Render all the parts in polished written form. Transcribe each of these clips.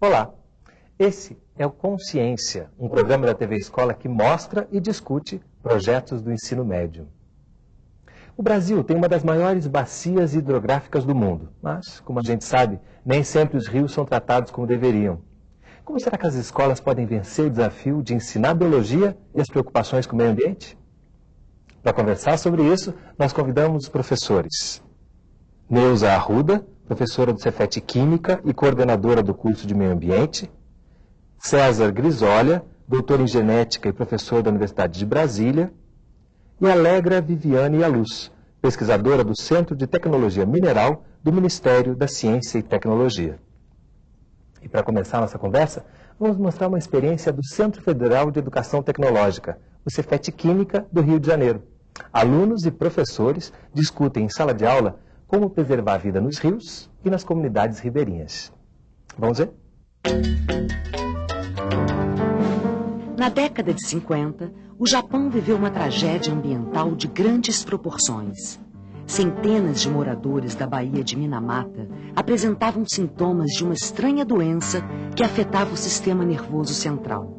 Olá, esse é o Consciência, um programa da TV Escola que mostra e discute projetos do ensino médio. O Brasil tem uma das maiores bacias hidrográficas do mundo, mas, como a gente sabe, nem sempre os rios são tratados como deveriam. Como será que as escolas podem vencer o desafio de ensinar biologia e as preocupações com o meio ambiente? Para conversar sobre isso, nós convidamos os professores Neuza Arruda, professora do Cefet Química e coordenadora do curso de Meio Ambiente, César Grisolha, doutor em Genética e professor da Universidade de Brasília, e Alegra Viviane Aluz, pesquisadora do Centro de Tecnologia Mineral do Ministério da Ciência e Tecnologia. E para começar a nossa conversa, vamos mostrar uma experiência do Centro Federal de Educação Tecnológica, o Cefet Química do Rio de Janeiro. Alunos e professores discutem em sala de aula como preservar a vida nos rios e nas comunidades ribeirinhas. Vamos ver? Na década de 50, o Japão viveu uma tragédia ambiental de grandes proporções. Centenas de moradores da Baía de Minamata apresentavam sintomas de uma estranha doença que afetava o sistema nervoso central.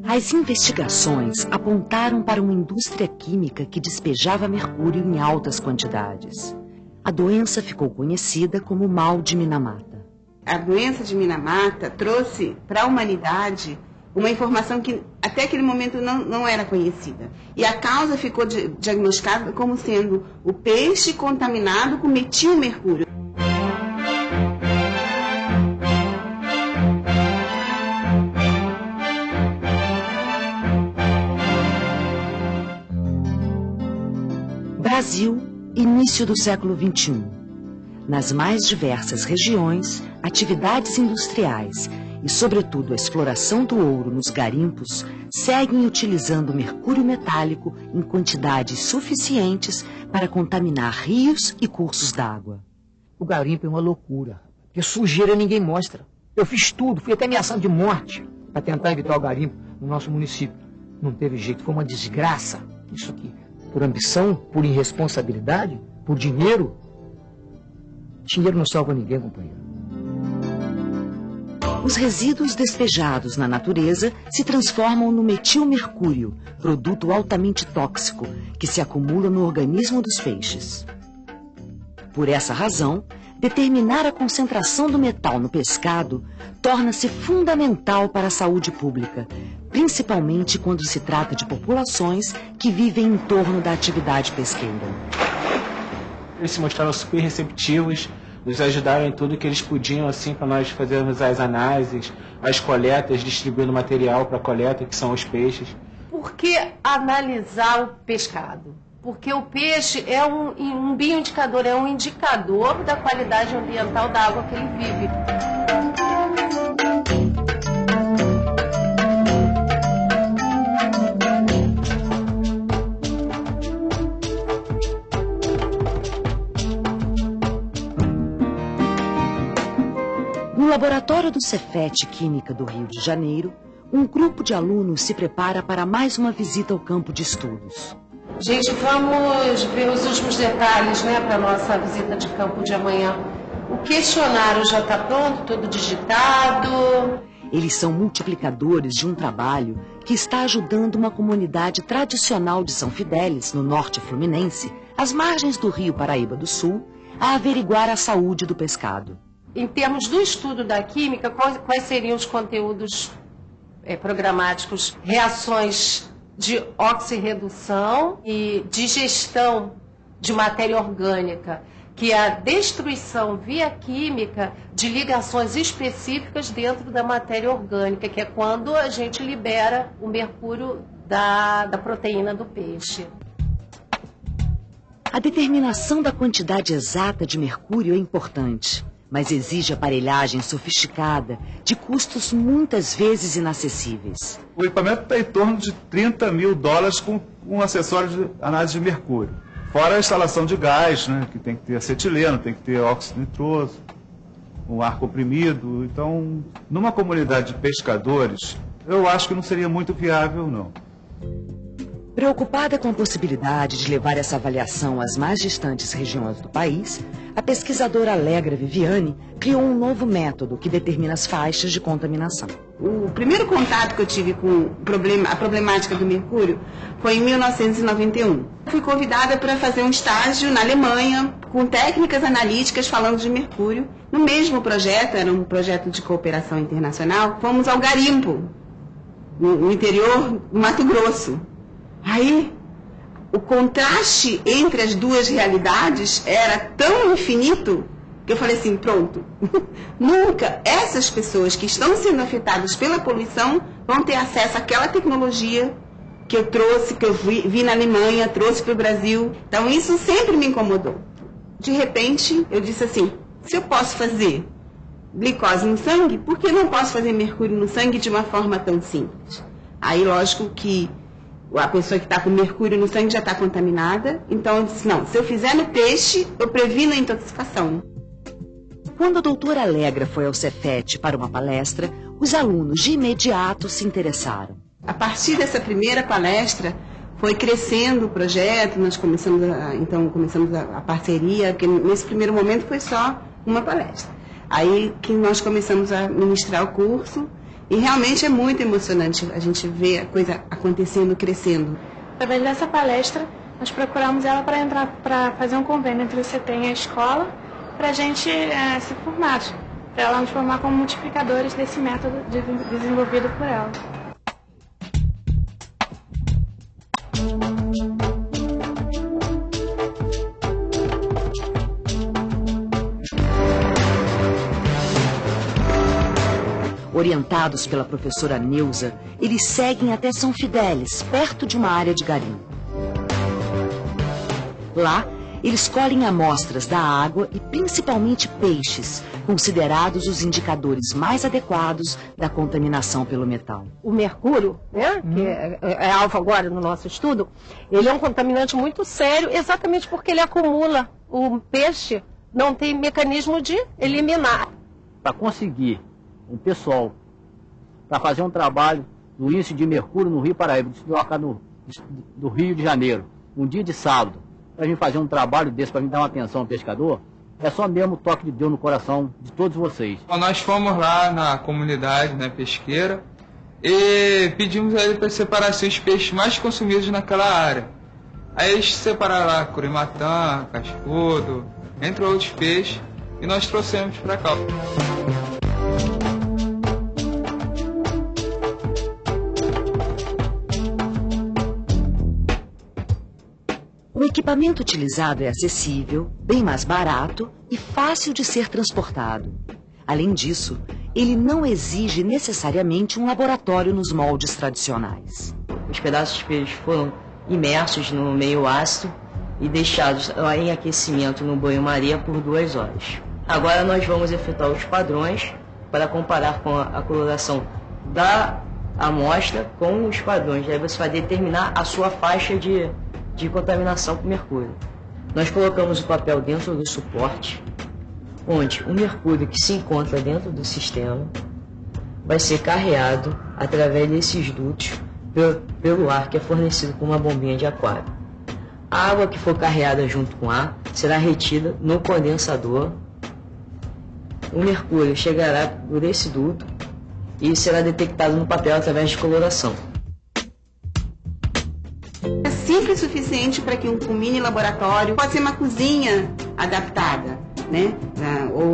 As investigações apontaram para uma indústria química que despejava mercúrio em altas quantidades. A doença ficou conhecida como mal de Minamata. A doença de Minamata trouxe para a humanidade uma informação que até aquele momento não era conhecida. E a causa ficou diagnosticada como sendo o peixe contaminado com metilmercúrio. Brasil, início do século XXI. Nas mais diversas regiões, atividades industriais e, sobretudo, a exploração do ouro nos garimpos seguem utilizando mercúrio metálico em quantidades suficientes para contaminar rios e cursos d'água. O garimpo é uma loucura, porque sujeira ninguém mostra. Eu fiz tudo, fui até ameaçado de morte para tentar evitar o garimpo no nosso município. Não teve jeito, foi uma desgraça isso aqui. Por ambição, por irresponsabilidade, por dinheiro. Dinheiro não salva ninguém, companheiro. Os resíduos despejados na natureza se transformam no metilmercúrio, produto altamente tóxico, que se acumula no organismo dos peixes. Por essa razão, determinar a concentração do metal no pescado torna-se fundamental para a saúde pública, principalmente quando se trata de populações que vivem em torno da atividade pesqueira. Eles se mostraram super receptivos, nos ajudaram em tudo que eles podiam, assim, para nós fazermos as análises, as coletas, distribuindo material para a coleta, que são os peixes. Por que analisar o pescado? Porque o peixe é um bioindicador, é um indicador da qualidade ambiental da água que ele vive. No laboratório do Cefet Química do Rio de Janeiro, um grupo de alunos se prepara para mais uma visita ao campo de estudos. Gente, vamos ver os últimos detalhes, para a nossa visita de campo de amanhã. O questionário já está pronto, todo digitado. Eles são multiplicadores de um trabalho que está ajudando uma comunidade tradicional de São Fidélis, no norte fluminense, às margens do Rio Paraíba do Sul, a averiguar a saúde do pescado. Em termos do estudo da química, quais seriam os conteúdos programáticos? Reações de oxirredução e digestão de matéria orgânica, que é a destruição via química de ligações específicas dentro da matéria orgânica, que é quando a gente libera o mercúrio da proteína do peixe. A determinação da quantidade exata de mercúrio é importante, mas exige aparelhagem sofisticada, de custos muitas vezes inacessíveis. O equipamento está em torno de $30 mil com um acessório de análise de mercúrio. Fora a instalação de gás, que tem que ter acetileno, tem que ter óxido nitroso, um ar comprimido. Então, numa comunidade de pescadores, eu acho que não seria muito viável, não. Preocupada com a possibilidade de levar essa avaliação às mais distantes regiões do país, a pesquisadora Alegra Viviane criou um novo método que determina as faixas de contaminação. O primeiro contato que eu tive com a problemática do mercúrio foi em 1991. Fui convidada para fazer um estágio na Alemanha com técnicas analíticas falando de mercúrio. No mesmo projeto, era um projeto de cooperação internacional, fomos ao garimpo, no interior do Mato Grosso. Aí, o contraste entre as duas realidades era tão infinito que eu falei assim, pronto, nunca essas pessoas que estão sendo afetadas pela poluição vão ter acesso àquela tecnologia que eu trouxe, que eu vi na Alemanha, trouxe para o Brasil. Então, isso sempre me incomodou. De repente, eu disse assim, se eu posso fazer glicose no sangue, por que não posso fazer mercúrio no sangue de uma forma tão simples? Aí, lógico que a pessoa que está com mercúrio no sangue já está contaminada. Então eu disse, não, se eu fizer no peixe, eu previno a intoxicação. Quando a doutora Alegra foi ao Cefet para uma palestra, os alunos de imediato se interessaram. A partir dessa primeira palestra, foi crescendo o projeto, nós começamos a parceria, porque nesse primeiro momento foi só uma palestra. Aí que nós começamos a ministrar o curso, e realmente é muito emocionante a gente ver a coisa acontecendo, crescendo. Através dessa palestra, nós procuramos ela para fazer um convênio entre o CETEM e a escola, para a gente se formar, para ela nos formar como multiplicadores desse método desenvolvido por ela. Orientados pela professora Neuza, eles seguem até São Fidélis, perto de uma área de garimpo. Lá, eles colhem amostras da água e principalmente peixes, considerados os indicadores mais adequados da contaminação pelo metal. O mercúrio, né, que é alvo agora no nosso estudo, ele é um contaminante muito sério, exatamente porque ele acumula. O peixe não tem mecanismo de eliminar. Para conseguir um pessoal para fazer um trabalho do índice de mercúrio no Rio Paraíba, do Rio de Janeiro, um dia de sábado, para a gente fazer um trabalho desse, para a gente dar uma atenção ao pescador, é só mesmo o toque de Deus no coração de todos vocês. Nós fomos lá na comunidade, né, pesqueira, e pedimos a ele para separar os peixes mais consumidos naquela área. Aí eles separaram lá curimatã, cascudo, entre outros peixes, e nós trouxemos para cá. O equipamento utilizado é acessível, bem mais barato e fácil de ser transportado. Além disso, ele não exige necessariamente um laboratório nos moldes tradicionais. Os pedaços de peixe foram imersos no meio ácido e deixados em aquecimento no banho-maria por 2 horas. Agora nós vamos efetuar os padrões para comparar com a coloração da amostra com os padrões. Aí você vai determinar a sua faixa de contaminação por mercúrio. Nós colocamos o papel dentro do suporte, onde o mercúrio que se encontra dentro do sistema vai ser carreado através desses dutos pelo ar que é fornecido com uma bombinha de aquário. A água que for carreada junto com o ar será retida no condensador. O mercúrio chegará por esse duto e será detectado no papel através de coloração. É simples o suficiente para que um mini laboratório, pode ser uma cozinha adaptada, né? Ou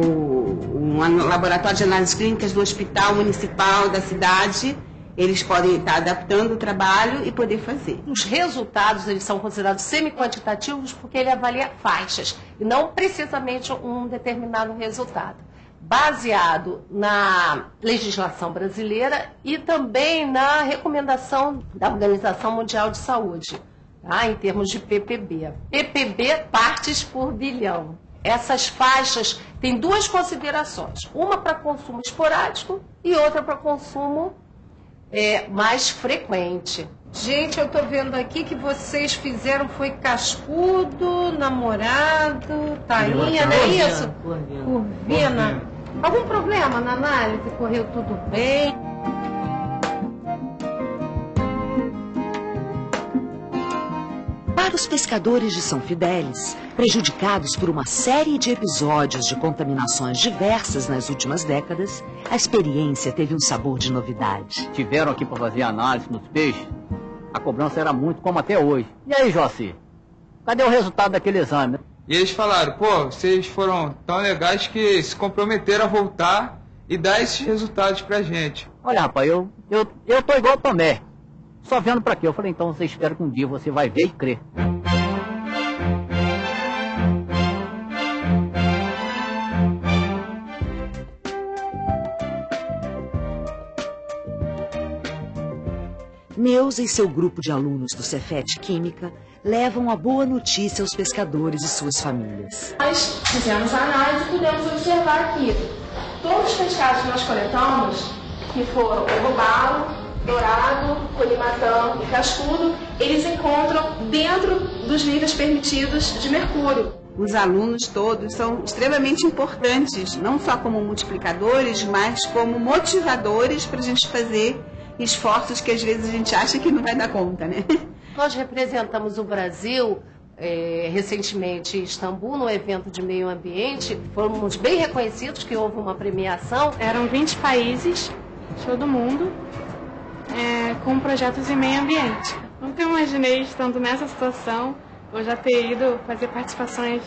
um laboratório de análises clínicas do hospital municipal da cidade, eles podem estar adaptando o trabalho e poder fazer. Os resultados, eles são considerados semi-quantitativos porque ele avalia faixas e não precisamente um determinado resultado, baseado na legislação brasileira e também na recomendação da Organização Mundial de Saúde, tá? Em termos de PPB. PPB, partes por bilhão. Essas faixas têm 2 considerações, uma para consumo esporádico e outra para consumo mais frequente. Gente, eu tô vendo aqui que vocês fizeram foi cascudo, namorado, tainha, não é isso? Curvina. Algum problema na análise? Correu tudo bem? Para os pescadores de São Fidélis, prejudicados por uma série de episódios de contaminações diversas nas últimas décadas, a experiência teve um sabor de novidade. Tiveram aqui para fazer análise nos peixes, a cobrança era muito, como até hoje. E aí, Joci, cadê o resultado daquele exame? E eles falaram, pô, vocês foram tão legais que se comprometeram a voltar e dar esses resultados pra gente. Olha, rapaz, eu tô igual o Tomé, só vendo pra quê? Eu falei, então você espera que um dia você vai ver e crer. Neuza e seu grupo de alunos do Cefet Química levam a boa notícia aos pescadores e suas famílias. Nós fizemos a análise e pudemos observar que todos os pescados que nós coletamos, que foram o robalo, dourado, colimatã e cascudo, eles encontram dentro dos níveis permitidos de mercúrio. Os alunos todos são extremamente importantes, não só como multiplicadores, mas como motivadores para a gente fazer esforços que às vezes a gente acha que não vai dar conta, né? Nós representamos o Brasil recentemente em Istambul, no evento de meio ambiente. Fomos bem reconhecidos, que houve uma premiação. Eram 20 países, todo mundo, com projetos em meio ambiente. Nunca imaginei, estando nessa situação, eu já ter ido fazer participações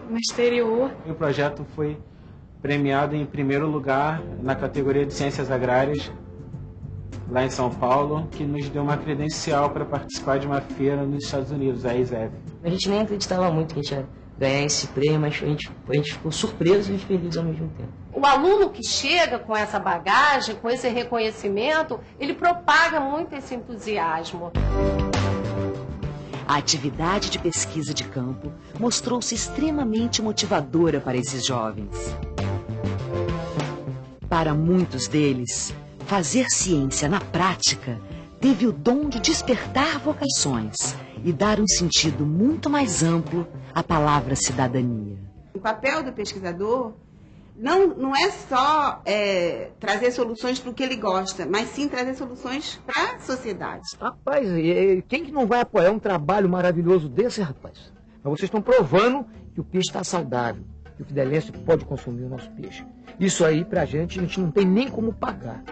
no exterior. O projeto foi premiado em primeiro lugar na categoria de Ciências Agrárias, lá em São Paulo, que nos deu uma credencial para participar de uma feira nos Estados Unidos, a ISEF. A gente nem acreditava muito que a gente ia ganhar esse prêmio, mas a gente ficou surpreso e feliz ao mesmo tempo. O aluno que chega com essa bagagem, com esse reconhecimento, ele propaga muito esse entusiasmo. A atividade de pesquisa de campo mostrou-se extremamente motivadora para esses jovens. Para muitos deles, fazer ciência na prática teve o dom de despertar vocações e dar um sentido muito mais amplo à palavra cidadania. O papel do pesquisador não é só trazer soluções para o que ele gosta, mas sim trazer soluções para a sociedade. Rapaz, quem que não vai apoiar um trabalho maravilhoso desse, rapaz? Mas vocês estão provando que o peixe está saudável, que o fidelense pode consumir o nosso peixe. Isso aí, pra gente, a gente não tem nem como pagar.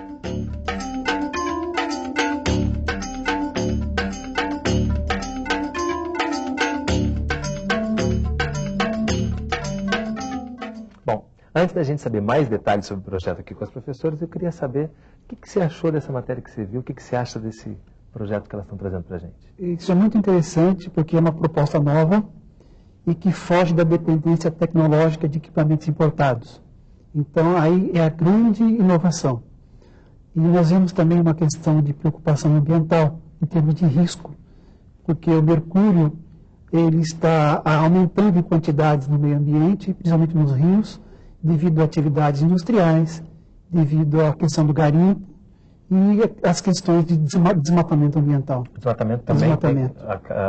Bom, antes da gente saber mais detalhes sobre o projeto aqui com as professoras, eu queria saber o que você achou dessa matéria que você viu, o que você acha desse projeto que elas estão trazendo para a gente. Isso é muito interessante porque é uma proposta nova e que foge da dependência tecnológica de equipamentos importados. Então, aí é a grande inovação. E nós vemos também uma questão de preocupação ambiental, em termos de risco, porque o mercúrio ele está aumentando em quantidades no meio ambiente, principalmente nos rios, devido a atividades industriais, devido à questão do garimpo e as questões de desmatamento ambiental. O desmatamento também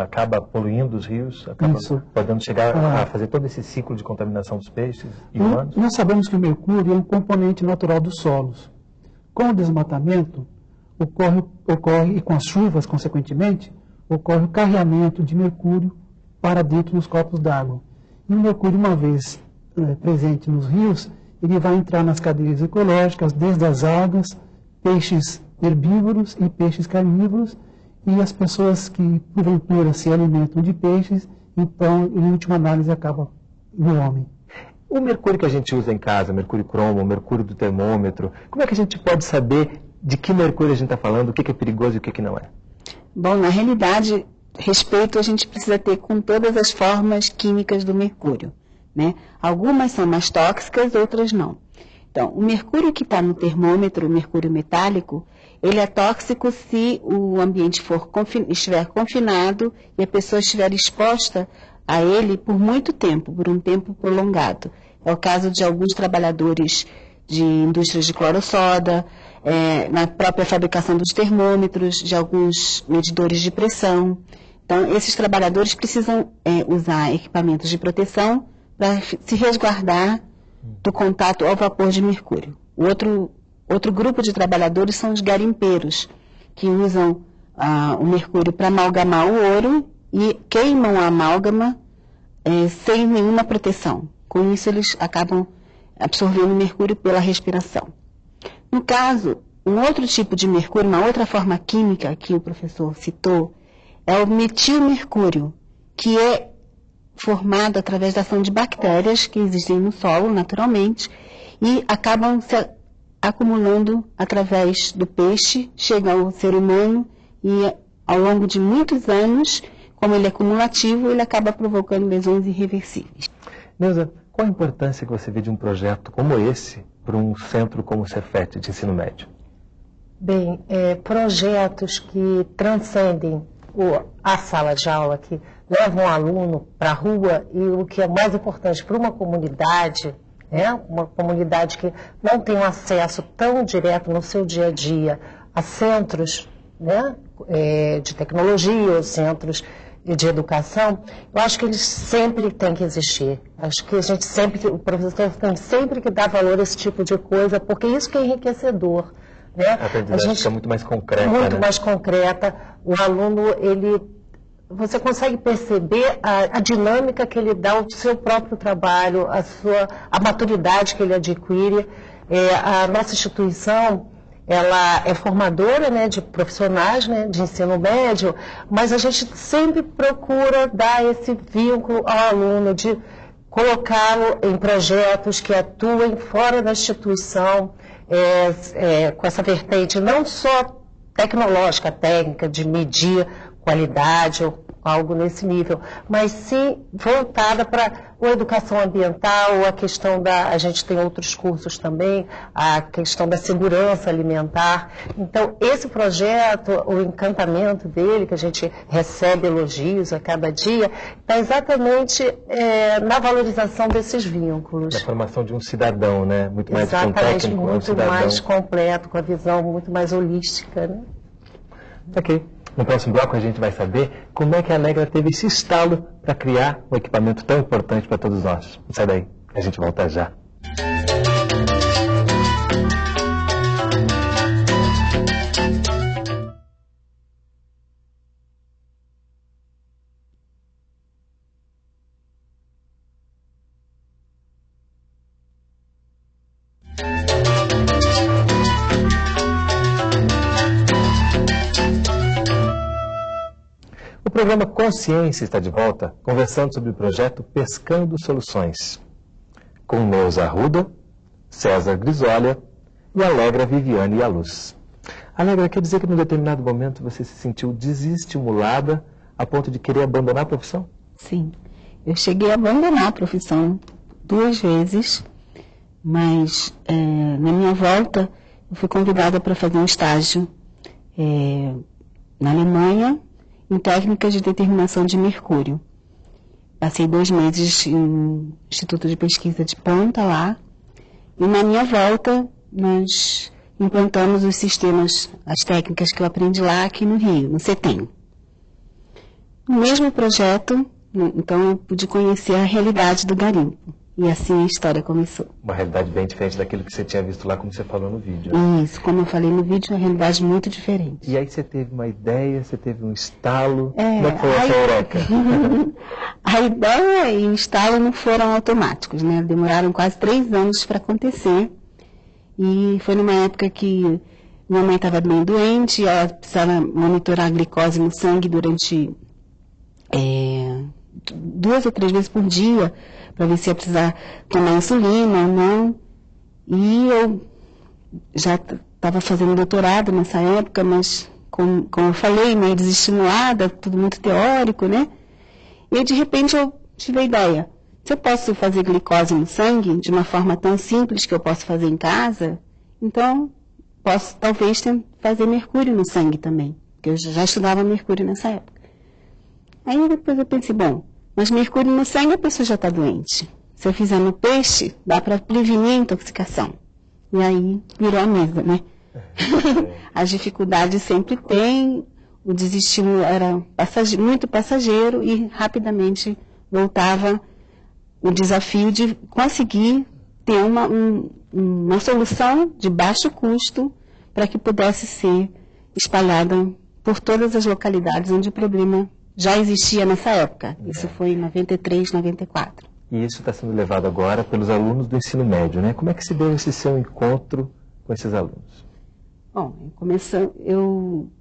acaba poluindo os rios, acaba podendo chegar a fazer todo esse ciclo de contaminação dos peixes e humanos? Nós sabemos que o mercúrio é um componente natural dos solos. Com o desmatamento, ocorre, e com as chuvas, consequentemente, ocorre o carreamento de mercúrio para dentro dos corpos d'água. E o mercúrio, uma vez presente nos rios, ele vai entrar nas cadeias ecológicas, desde as algas, peixes herbívoros e peixes carnívoros, e as pessoas que, porventura, se alimentam de peixes, então, em última análise, acaba no homem. O mercúrio que a gente usa em casa, mercúrio cromo, o mercúrio do termômetro, como é que a gente pode saber de que mercúrio a gente está falando, o que é perigoso e o que não é? Bom, na realidade, respeito a gente precisa ter com todas as formas químicas do mercúrio, né? Algumas são mais tóxicas, outras não. Então, o mercúrio que está no termômetro, o mercúrio metálico, ele é tóxico se o ambiente estiver confinado e a pessoa estiver exposta a ele por muito tempo, por um tempo prolongado. É o caso de alguns trabalhadores de indústrias de cloro-soda, na própria fabricação dos termômetros, de alguns medidores de pressão. Então, esses trabalhadores precisam usar equipamentos de proteção para se resguardar do contato ao vapor de mercúrio. O outro grupo de trabalhadores são os garimpeiros, que usam o mercúrio para amalgamar o ouro e queimam a amálgama sem nenhuma proteção. Com isso, eles acabam absorvendo mercúrio pela respiração. No caso, um outro tipo de mercúrio, uma outra forma química que o professor citou, é o metilmercúrio, que é formado através da ação de bactérias que existem no solo, naturalmente, e acabam se acumulando através do peixe, chegam ao ser humano e, ao longo de muitos anos, como ele é cumulativo, ele acaba provocando lesões irreversíveis. Neuza, qual a importância que você vê de um projeto como esse para um centro como o Cefet de ensino médio? Bem, projetos que transcendem a sala de aula, que levam o aluno para a rua, e o que é mais importante para uma comunidade, uma comunidade que não tem um acesso tão direto no seu dia a dia a centros de tecnologia, ou centros de educação, eu acho que eles sempre têm que existir. Acho que o professor tem sempre que dar valor a esse tipo de coisa, porque isso que é enriquecedor. A aprendizagem fica muito mais concreta. Muito mais concreta. O aluno, você consegue perceber a dinâmica que ele dá ao seu próprio trabalho, a maturidade que ele adquire. A nossa instituição, ela é formadora de profissionais de ensino médio, mas a gente sempre procura dar esse vínculo ao aluno, de colocá-lo em projetos que atuem fora da instituição, com essa vertente não só tecnológica, técnica, de medir qualidade ou algo nesse nível, mas sim voltada para a educação ambiental, a questão a gente tem outros cursos também, a questão da segurança alimentar. Então, esse projeto, o encantamento dele, que a gente recebe elogios a cada dia, está exatamente na valorização desses vínculos. Na formação de um cidadão, muito mais exatamente, técnico, muito mais completo, com a visão muito mais holística. Ok. No próximo bloco a gente vai saber como é que a Alegra teve esse estalo para criar um equipamento tão importante para todos nós. Não sai daí, a gente volta já. O programa Consciência está de volta, conversando sobre o projeto Pescando Soluções, com Neuza Arruda, César Grisolha e Alegra Viviane Yaluz. Alegra, quer dizer que num determinado momento você se sentiu desestimulada a ponto de querer abandonar a profissão? Sim, eu cheguei a abandonar a profissão 2 vezes, mas na minha volta eu fui convidada para fazer um estágio na Alemanha, em técnicas de determinação de mercúrio. Passei 2 meses em Instituto de Pesquisa de Ponta lá, e na minha volta nós implantamos os sistemas, as técnicas que eu aprendi lá aqui no Rio, no CETEM. No mesmo projeto, então eu pude conhecer a realidade do garimpo. E assim a história começou. Uma realidade bem diferente daquilo que você tinha visto lá, como você falou no vídeo. Isso, como eu falei no vídeo, é uma realidade muito diferente. E aí você teve uma ideia, você teve um estalo. Como é que foi essa eureka? A ideia e o estalo não foram automáticos, Demoraram quase 3 anos para acontecer. E foi numa época que minha mãe estava bem doente, ela precisava monitorar a glicose no sangue durante 2 ou 3 vezes por dia, para ver se ia precisar tomar insulina ou não. E eu já estava fazendo doutorado nessa época, mas, como eu falei, meio desestimulada, tudo muito teórico, E de repente eu tive a ideia, se eu posso fazer glicose no sangue de uma forma tão simples que eu posso fazer em casa, então posso talvez fazer mercúrio no sangue também, porque eu já estudava mercúrio nessa época. Aí depois eu pensei, mas mercúrio no sangue a pessoa já está doente. Se eu fizer no peixe, dá para prevenir a intoxicação. E aí virou a mesa, As dificuldades sempre tem, o desestímulo era muito passageiro e rapidamente voltava o desafio de conseguir ter uma solução de baixo custo para que pudesse ser espalhada por todas as localidades onde o problema já existia nessa época. Isso foi em 93, 94. E isso está sendo levado agora pelos alunos do ensino médio, né? Como é que se deu esse seu encontro com esses alunos? Bom,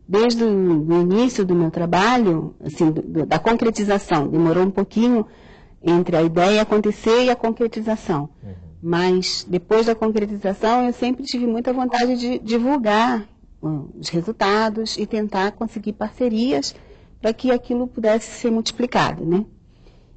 desde o início do meu trabalho, assim, da concretização, demorou um pouquinho entre a ideia acontecer e a concretização. Mas depois da concretização eu sempre tive muita vontade de divulgar os resultados e tentar conseguir parcerias para que aquilo pudesse ser multiplicado, né?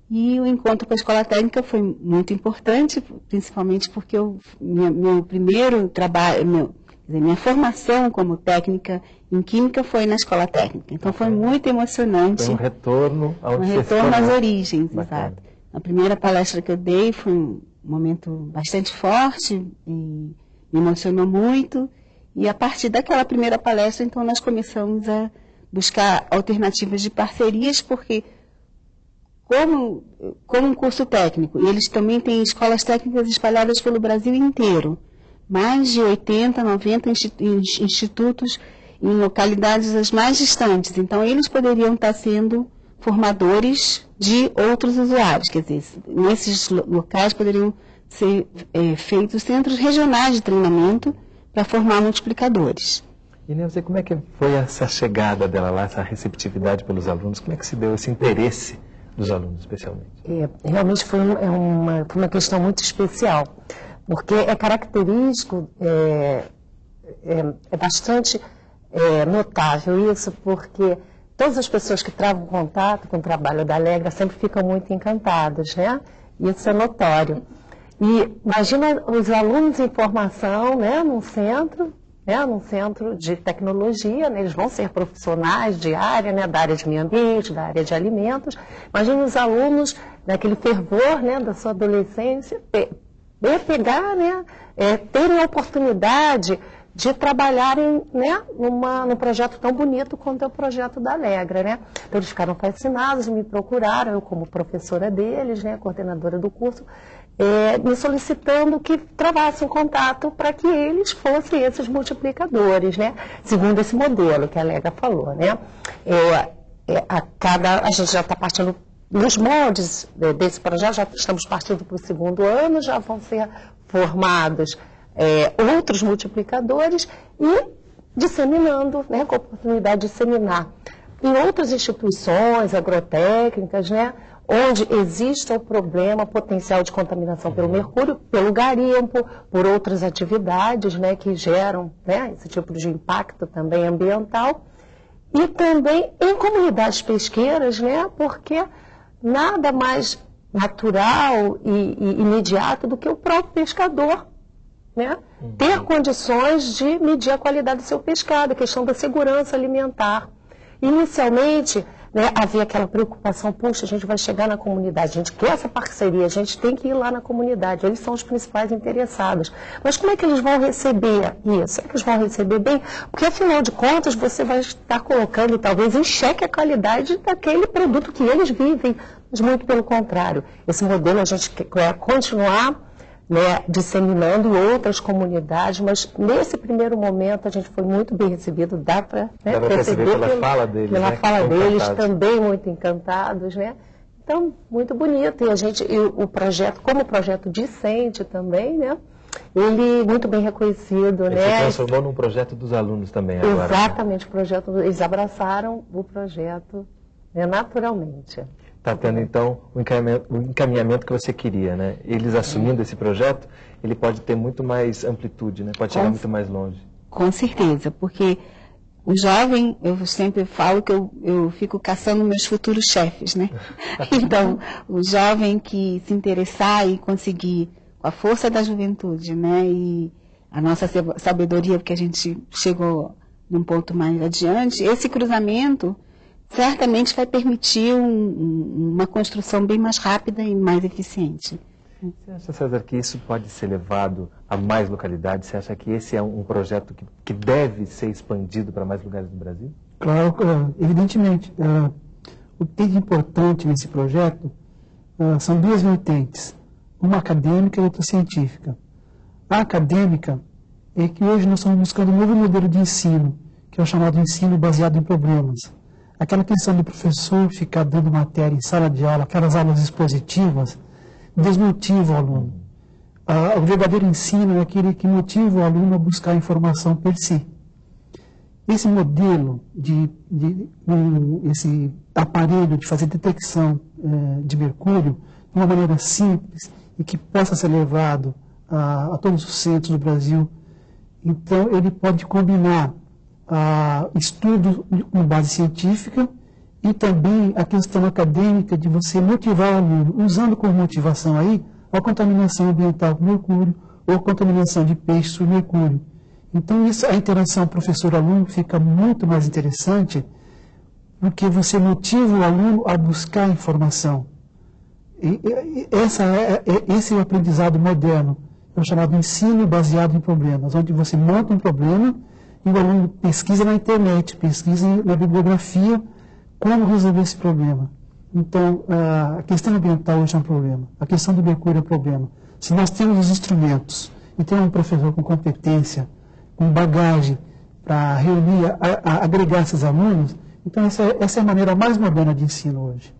E o encontro com a Escola Técnica foi muito importante, principalmente porque meu primeiro trabalho, minha formação como técnica em Química foi na Escola Técnica. Então foi muito emocionante. Foi um retorno às origens, exato. A primeira palestra que eu dei foi um momento bastante forte e me emocionou muito. E a partir daquela primeira palestra, então, nós começamos a buscar alternativas de parcerias, porque como um curso técnico, e eles também têm escolas técnicas espalhadas pelo Brasil inteiro, mais de 80, 90 institutos em localidades as mais distantes. Então, eles poderiam estar sendo formadores de outros usuários. Quer dizer, nesses locais poderiam ser feitos centros regionais de treinamento para formar multiplicadores. E Neuza, como é que foi essa chegada dela lá, essa receptividade pelos alunos? Como é que se deu esse interesse dos alunos, especialmente? Realmente foi uma questão muito especial, porque é característico, é bastante notável isso, porque todas as pessoas que travam contato com o trabalho da Alegra sempre ficam muito encantadas, né? Isso é notório. E imagina os alunos em formação, né, num centro de tecnologia, né, eles vão ser profissionais de área, né, da área de meio ambiente, da área de alimentos. Imagina os alunos naquele fervor, né, da sua adolescência, pegar, né, terem a oportunidade de trabalharem, né, num projeto tão bonito quanto é o projeto da Alegra, né? Então eles ficaram fascinados, me procuraram, eu como professora deles, né, coordenadora do curso, me solicitando que travassem contato para que eles fossem esses multiplicadores, né? Segundo esse modelo que a Alegra falou, né? A gente já está partindo nos moldes desse projeto, já estamos partindo para o segundo ano, já vão ser formados outros multiplicadores e disseminando, né, com a oportunidade de disseminar em outras instituições agrotécnicas, né, onde exista o problema potencial de contaminação pelo mercúrio, pelo garimpo, por outras atividades, né, que geram, né, esse tipo de impacto também ambiental, e também em comunidades pesqueiras, né, porque nada mais natural e imediato do que o próprio pescador, né, ter condições de medir a qualidade do seu pescado, a questão da segurança alimentar. Inicialmente, né, havia aquela preocupação, puxa, a gente vai chegar na comunidade, a gente quer essa parceria, a gente tem que ir lá na comunidade, eles são os principais interessados. Mas como é que eles vão receber isso? É que eles vão receber bem? Porque, afinal de contas, você vai estar colocando, talvez, em xeque a qualidade daquele produto que eles vivem, mas muito pelo contrário. Esse modelo a gente quer continuar, né, disseminando em outras comunidades, mas nesse primeiro momento a gente foi muito bem recebido, dá para perceber pela fala deles, né, fala deles também muito encantados, né? Então, muito bonito. E o projeto, como projeto discente também, né? Ele muito bem reconhecido, ele né? se transformou num projeto dos alunos também agora. Exatamente, né? O projeto, eles abraçaram o projeto, né, naturalmente. Está tendo, então, o encaminhamento que você queria, né? Eles assumindo esse projeto, ele pode ter muito mais amplitude, né? Pode chegar muito mais longe. Com certeza, porque o jovem, eu sempre falo que eu fico caçando meus futuros chefes, né? Então, o jovem que se interessar e conseguir, com a força da juventude, né? E a nossa sabedoria, porque a gente chegou num ponto mais adiante, esse cruzamento certamente vai permitir uma construção bem mais rápida e mais eficiente. Você acha, César, que isso pode ser levado a mais localidades? Você acha que esse é um projeto que deve ser expandido para mais lugares do Brasil? Claro, evidentemente. O que é importante nesse projeto são duas vertentes, uma acadêmica e outra científica. A acadêmica é que hoje nós estamos buscando um novo modelo de ensino, que é o chamado ensino baseado em problemas. aquela questão do professor ficar dando matéria em sala de aula, aquelas aulas expositivas, desmotiva o aluno. O verdadeiro ensino é aquele que motiva o aluno a buscar a informação por si. Esse modelo, esse aparelho de fazer detecção de mercúrio, de uma maneira simples e que possa ser levado a todos os centros do Brasil, então ele pode combinar estudo com base científica e também a questão acadêmica de você motivar o aluno, usando como motivação aí a contaminação ambiental com mercúrio ou a contaminação de peixes por mercúrio. Então a interação professor-aluno fica muito mais interessante porque você motiva o aluno a buscar informação. Esse é o aprendizado moderno, é o chamado ensino baseado em problemas, onde você monta um problema e o aluno pesquisa na internet, pesquisa na bibliografia como resolver esse problema. Então, a questão ambiental hoje é um problema, a questão do mercúrio é um problema. Se nós temos os instrumentos e temos um professor com competência, com bagagem para reunir, agregar esses alunos, então essa é a maneira mais moderna de ensino hoje.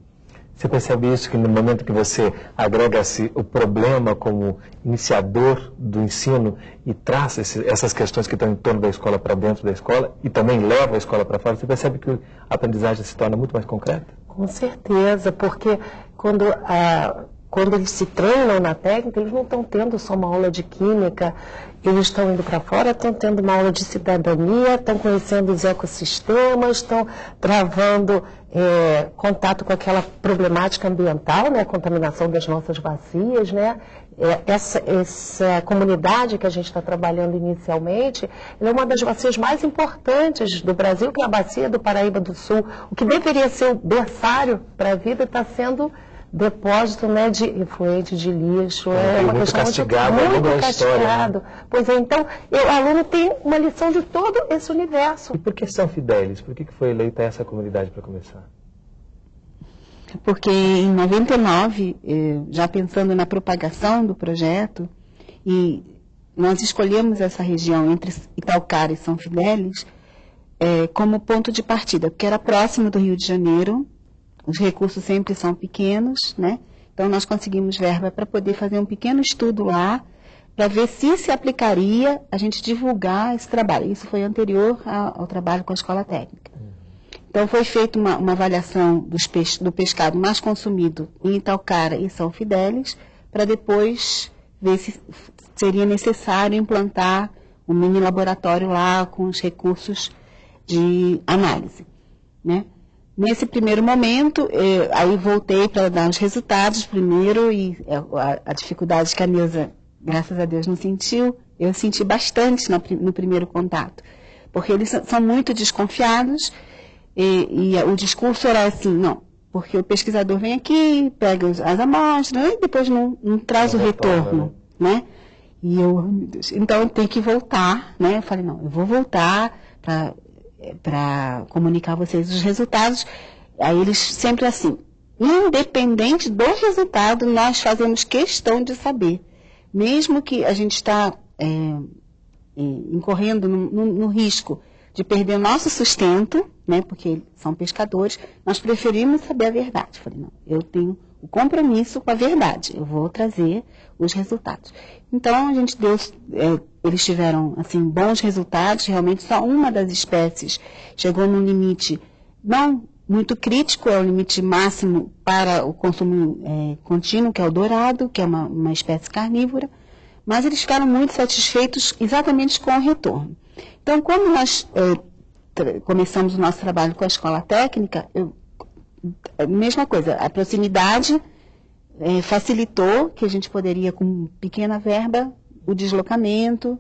Você percebe isso, que no momento que você agrega o problema como iniciador do ensino e traz essas questões que estão em torno da escola para dentro da escola e também leva a escola para fora, você percebe que a aprendizagem se torna muito mais concreta? Com certeza, porque quando eles se treinam na técnica, eles não estão tendo só uma aula de química, eles estão indo para fora, estão tendo uma aula de cidadania, estão conhecendo os ecossistemas, estão travando contato com aquela problemática ambiental, né, a contaminação das nossas bacias, né? Essa comunidade que a gente está trabalhando inicialmente, ela é uma das bacias mais importantes do Brasil, que é a bacia do Paraíba do Sul. O que deveria ser o berçário para a vida está sendo depósito, né, de efluente, de lixo. É uma questão muito castigado. Né? Pois é, então, o aluno tem uma lição de todo esse universo. E por que São Fidélis? Por que foi eleita essa comunidade para começar? Porque em 99, já pensando na propagação do projeto, e nós escolhemos essa região entre Itaocara e São Fidélis como ponto de partida, porque era próximo do Rio de Janeiro. Os recursos sempre são pequenos, né? Então nós conseguimos verba para poder fazer um pequeno estudo lá, para ver se aplicaria a gente divulgar esse trabalho. Isso foi anterior ao trabalho com a escola técnica. Então foi feita uma avaliação do pescado mais consumido em Itaocara e São Fidélis, para depois ver se seria necessário implantar um mini laboratório lá com os recursos de análise, né? Nesse primeiro momento, aí voltei para dar os resultados primeiro, e a dificuldade que a Neuza, graças a Deus, não sentiu, eu senti bastante no primeiro contato, porque eles são muito desconfiados, e o discurso era assim, não, porque o pesquisador vem aqui, pega as amostras, e depois não traz o retorno, né? E eu, meu Deus, então tem que voltar, né? Eu falei, não, eu vou voltar para comunicar a vocês os resultados. Aí eles sempre assim, independente do resultado, nós fazemos questão de saber. Mesmo que a gente está incorrendo no risco de perder o nosso sustento, né, porque são pescadores, nós preferimos saber a verdade. Falei, não, eu tenho o compromisso com a verdade, eu vou trazer os resultados. Então a gente deu... eles tiveram assim, bons resultados, realmente só uma das espécies chegou num limite não muito crítico, é o limite máximo para o consumo contínuo, que é o dourado, que é uma espécie carnívora, mas eles ficaram muito satisfeitos exatamente com o retorno. Então, quando nós começamos o nosso trabalho com a escola técnica, mesma coisa, a proximidade facilitou que a gente poderia, com pequena verba, o deslocamento,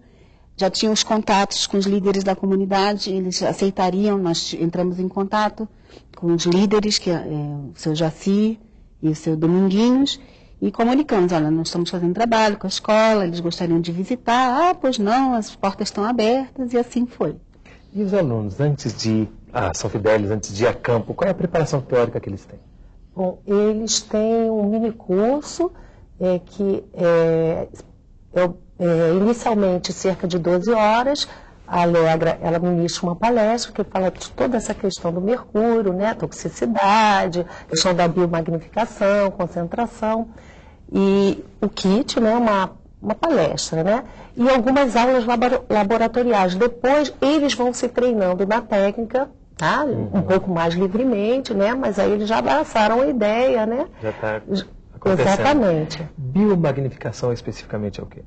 já tinha os contatos com os líderes da comunidade, eles aceitariam, nós entramos em contato com os líderes, que é o seu Jaci e o seu Dominguinhos, e comunicamos, olha, nós estamos fazendo trabalho com a escola, eles gostariam de visitar, pois não, as portas estão abertas, e assim foi. E os alunos, antes de ir a São Fidélis, antes de ir a campo, qual é a preparação teórica que eles têm? Bom, eles têm um mini curso que inicialmente cerca de 12 horas, Alegra, ela ministra uma palestra que fala de toda essa questão do mercúrio, né, toxicidade, questão da biomagnificação, concentração, e o kit, né, uma palestra, né, e algumas aulas laboratoriais. Depois, eles vão se treinando na técnica, tá, um pouco mais livremente, né, mas aí eles já abraçaram a ideia, né. Já está acontecendo. Exatamente. Biomagnificação especificamente é o quê?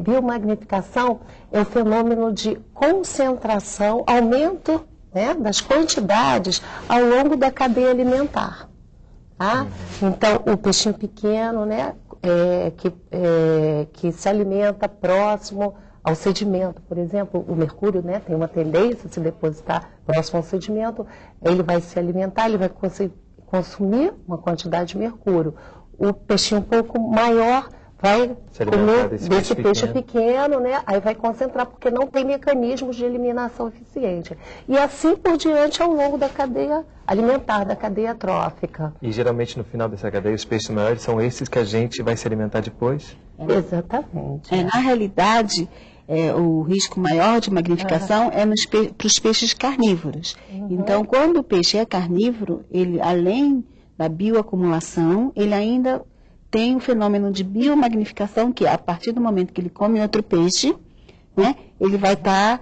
Biomagnificação é o fenômeno de concentração, aumento, né, das quantidades ao longo da cadeia alimentar. Tá? Então, o peixinho pequeno, né, que se alimenta próximo ao sedimento, por exemplo, o mercúrio, né, tem uma tendência a se depositar próximo ao sedimento, ele vai se alimentar, ele vai consumir uma quantidade de mercúrio. O peixinho um pouco maior vai comer desse peixe pequeno, né? Aí vai concentrar, porque não tem mecanismos de eliminação eficiente. E assim por diante ao longo da cadeia alimentar, da cadeia trófica. E geralmente no final dessa cadeia, os peixes maiores são esses que a gente vai se alimentar depois? Exatamente. Na realidade, o risco maior de magnificação é para os peixes carnívoros. Então, quando o peixe é carnívoro, ele, além da bioacumulação, ele ainda tem um fenômeno de biomagnificação, que a partir do momento que ele come outro peixe, né, ele vai estar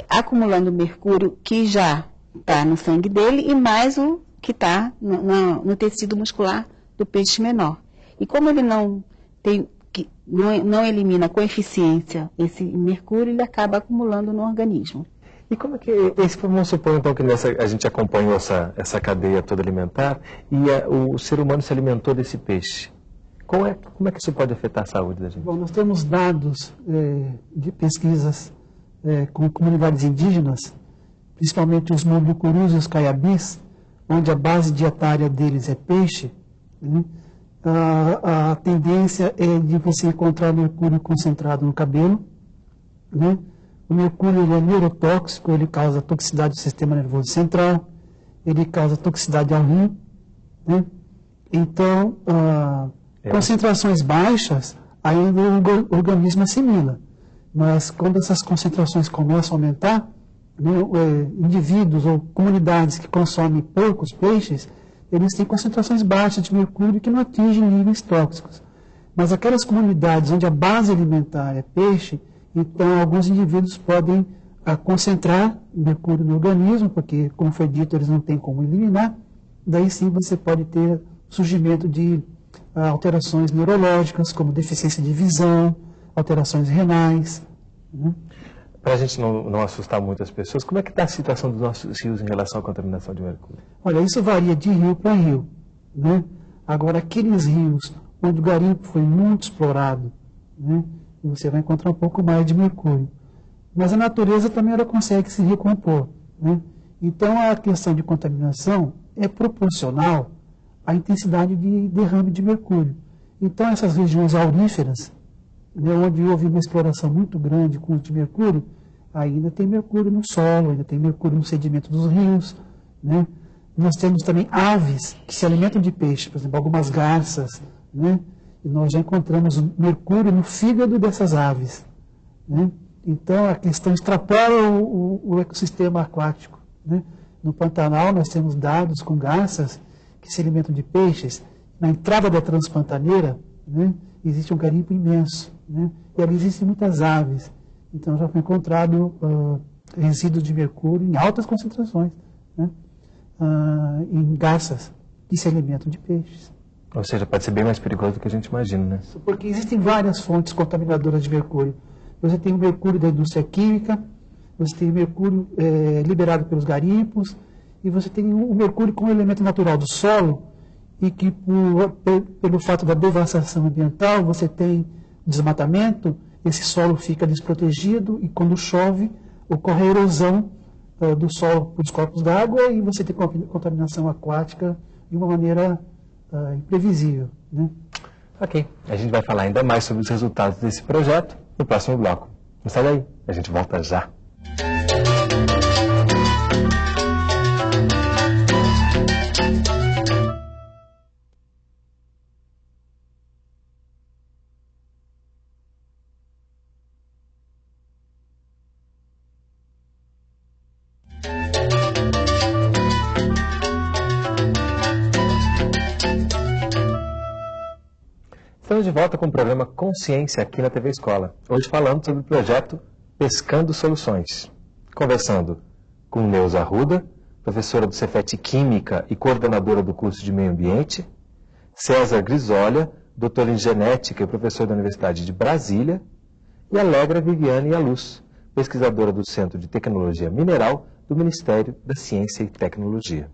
acumulando mercúrio que já está no sangue dele e mais o que está no tecido muscular do peixe menor. E como ele não elimina com eficiência esse mercúrio, ele acaba acumulando no organismo. E como é que, vamos supor então que a gente acompanhou essa cadeia toda alimentar e o ser humano se alimentou desse peixe? Como é que isso pode afetar a saúde da gente? Bom, nós temos dados de pesquisas com comunidades indígenas, principalmente os Munducurus e os Caiabis, onde a base dietária deles é peixe, né? A tendência é de você encontrar mercúrio concentrado no cabelo, né? O mercúrio ele é neurotóxico, ele causa toxicidade do sistema nervoso central, ele causa toxicidade ao rim, né? Então, concentrações baixas, ainda o organismo assimila. Mas quando essas concentrações começam a aumentar, né, indivíduos ou comunidades que consomem poucos peixes, eles têm concentrações baixas de mercúrio que não atingem níveis tóxicos. Mas aquelas comunidades onde a base alimentar é peixe, então alguns indivíduos podem concentrar mercúrio no organismo, porque, como foi dito, eles não têm como eliminar. Daí sim você pode ter surgimento de alterações neurológicas, como deficiência de visão, alterações renais. Né? Para a gente não assustar muito as pessoas, como é que está a situação dos nossos rios em relação à contaminação de mercúrio? Olha, isso varia de rio para rio. Né? Agora, aqueles rios onde o garimpo foi muito explorado, né, você vai encontrar um pouco mais de mercúrio. Mas a natureza também ela consegue se recompor. Né? Então, a questão de contaminação é proporcional à intensidade de derrame de mercúrio. Então, essas regiões auríferas, né, onde houve uma exploração muito grande com de mercúrio, ainda tem mercúrio no solo, ainda tem mercúrio no sedimento dos rios. Né? Nós temos também aves que se alimentam de peixe, por exemplo, algumas garças, né? E nós já encontramos mercúrio no fígado dessas aves. Né? Então, a questão extrapola o ecossistema aquático. Né? No Pantanal, nós temos dados com garças que se alimentam de peixes. Na entrada da Transpantaneira, né, existe um garimpo imenso. Né? E ali existem muitas aves. Então, já foi encontrado resíduos de mercúrio em altas concentrações, né? Em garças que se alimentam de peixes. Ou seja, pode ser bem mais perigoso do que a gente imagina, né? Porque existem várias fontes contaminadoras de mercúrio. Você tem o mercúrio da indústria química, você tem o mercúrio liberado pelos garimpos, e você tem o mercúrio como elemento natural do solo, e que pelo fato da devastação ambiental, você tem desmatamento, esse solo fica desprotegido, e quando chove, ocorre a erosão do solo para os corpos d'água, e você tem contaminação aquática de uma maneira imprevisível. Né? Ok, a gente vai falar ainda mais sobre os resultados desse projeto no próximo bloco. Não sai daí, a gente volta já. Estamos de volta com o programa Consciência aqui na TV Escola. Hoje falando sobre o projeto Pescando Soluções. Conversando com Neuza Arruda, professora do Cefet Química e coordenadora do curso de Meio Ambiente, César Grisolha, doutor em Genética e professor da Universidade de Brasília, e Alegra Viviane Yaluz, pesquisadora do Centro de Tecnologia Mineral do Ministério da Ciência e Tecnologia.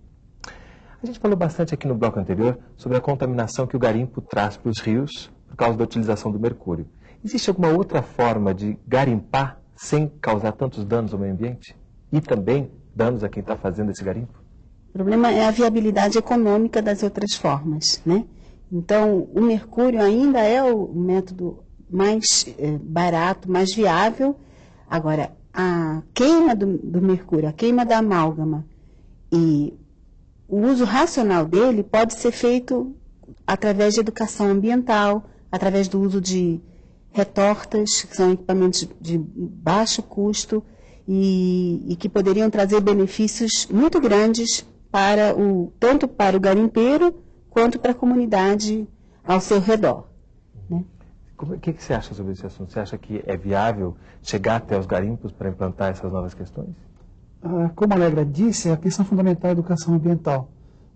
A gente falou bastante aqui no bloco anterior sobre a contaminação que o garimpo traz para os rios por causa da utilização do mercúrio. Existe alguma outra forma de garimpar sem causar tantos danos ao meio ambiente? E também danos a quem está fazendo esse garimpo? O problema é a viabilidade econômica das outras formas, né? Então, o mercúrio ainda é o método mais barato, mais viável. Agora, a queima do mercúrio, a queima da amálgama e o uso racional dele pode ser feito através de educação ambiental, através do uso de retortas, que são equipamentos de baixo custo e que poderiam trazer benefícios muito grandes tanto para o garimpeiro quanto para a comunidade ao seu redor. Né? O que você acha sobre esse assunto? Você acha que é viável chegar até os garimpos para implantar essas novas questões? Como a Alegra disse, a questão fundamental é a educação ambiental.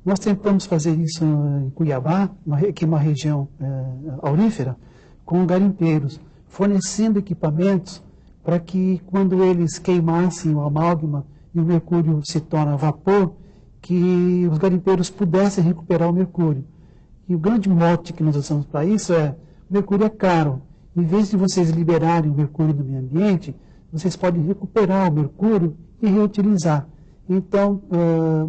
Nós tentamos fazer isso em Cuiabá, que é uma região aurífera, com garimpeiros, fornecendo equipamentos para que, quando eles queimassem o amálgama e o mercúrio se torna vapor, que os garimpeiros pudessem recuperar o mercúrio. E o grande mote que nós usamos para isso é: o mercúrio é caro. Em vez de vocês liberarem o mercúrio do meio ambiente, vocês podem recuperar o mercúrio e reutilizar. Então,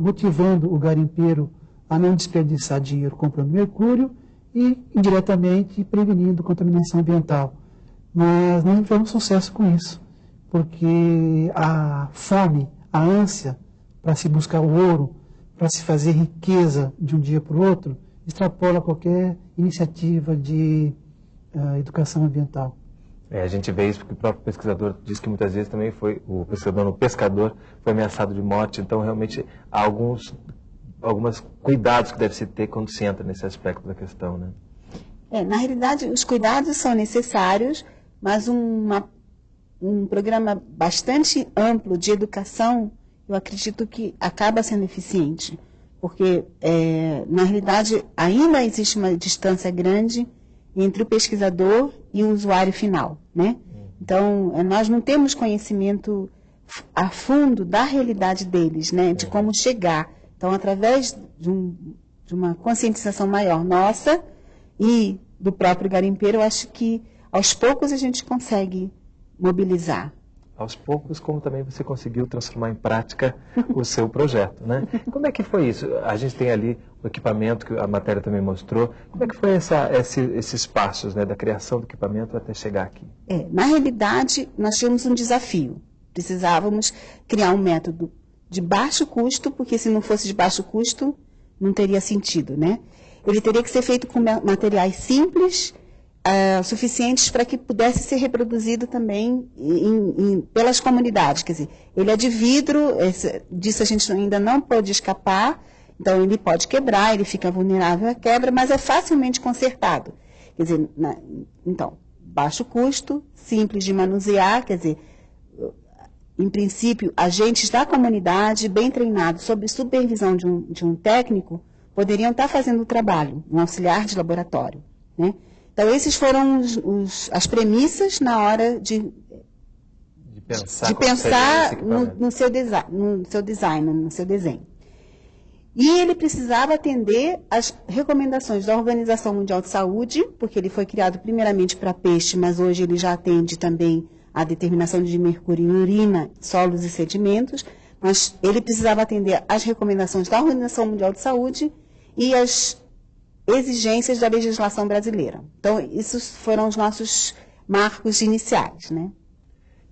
motivando o garimpeiro a não desperdiçar dinheiro comprando mercúrio e, indiretamente, prevenindo contaminação ambiental. Mas não tivemos sucesso com isso, porque a fome, a ânsia para se buscar o ouro, para se fazer riqueza de um dia para o outro, extrapola qualquer iniciativa de educação ambiental. A gente vê isso porque o próprio pesquisador diz que muitas vezes também o pescador foi ameaçado de morte, então realmente há alguns cuidados que deve se ter quando se entra nesse aspecto da questão, né? Na realidade, os cuidados são necessários, mas um programa bastante amplo de educação, eu acredito que acaba sendo eficiente, porque, na realidade, ainda existe uma distância grande entre o pesquisador e o usuário final, né? Então, nós não temos conhecimento a fundo da realidade deles, né? De como chegar. Então, através de uma conscientização maior nossa e do próprio garimpeiro, eu acho que aos poucos a gente consegue mobilizar. Aos poucos, como também você conseguiu transformar em prática o seu projeto, né? Como é que foi isso? A gente tem ali o equipamento que a matéria também mostrou. Como é que foi esses passos, né, da criação do equipamento até chegar aqui? Na realidade, nós tínhamos um desafio. Precisávamos criar um método de baixo custo, porque se não fosse de baixo custo, não teria sentido, né? Ele teria que ser feito com materiais simples, suficientes para que pudesse ser reproduzido também pelas comunidades. Quer dizer, ele é de vidro, disso a gente ainda não pode escapar, então ele pode quebrar, ele fica vulnerável à quebra, mas é facilmente consertado. Quer dizer, então, baixo custo, simples de manusear, quer dizer, em princípio, agentes da comunidade, bem treinados, sob supervisão de um técnico, poderiam estar fazendo o trabalho, um auxiliar de laboratório, né? Então, esses foram as premissas na hora de pensar no seu design, no seu desenho. E ele precisava atender às recomendações da Organização Mundial de Saúde, porque ele foi criado primeiramente para peixe, mas hoje ele já atende também a determinação de mercúrio em urina, solos e sedimentos, mas ele precisava atender às recomendações da Organização Mundial de Saúde e às exigências da legislação brasileira. Então, esses foram os nossos marcos iniciais, né?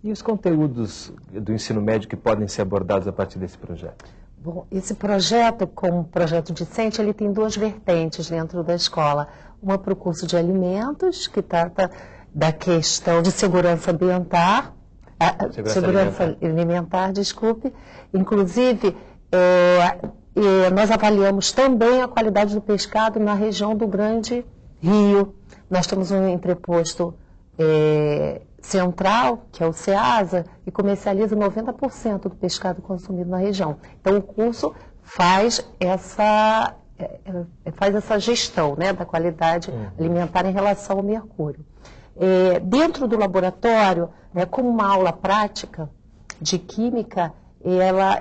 E os conteúdos do ensino médio que podem ser abordados a partir desse projeto? Bom, esse projeto, como projeto discente, ele tem duas vertentes dentro da escola. Uma para o curso de alimentos, que trata da questão de segurança ambiental, segurança alimentar, desculpe. Inclusive, nós avaliamos também a qualidade do pescado na região do Grande Rio, Nós temos um entreposto central, que é o CEASA, que comercializa 90% do pescado consumido na região. Então, o curso faz essa gestão, né, da qualidade alimentar em relação ao mercúrio. Dentro do laboratório, como uma aula prática de química,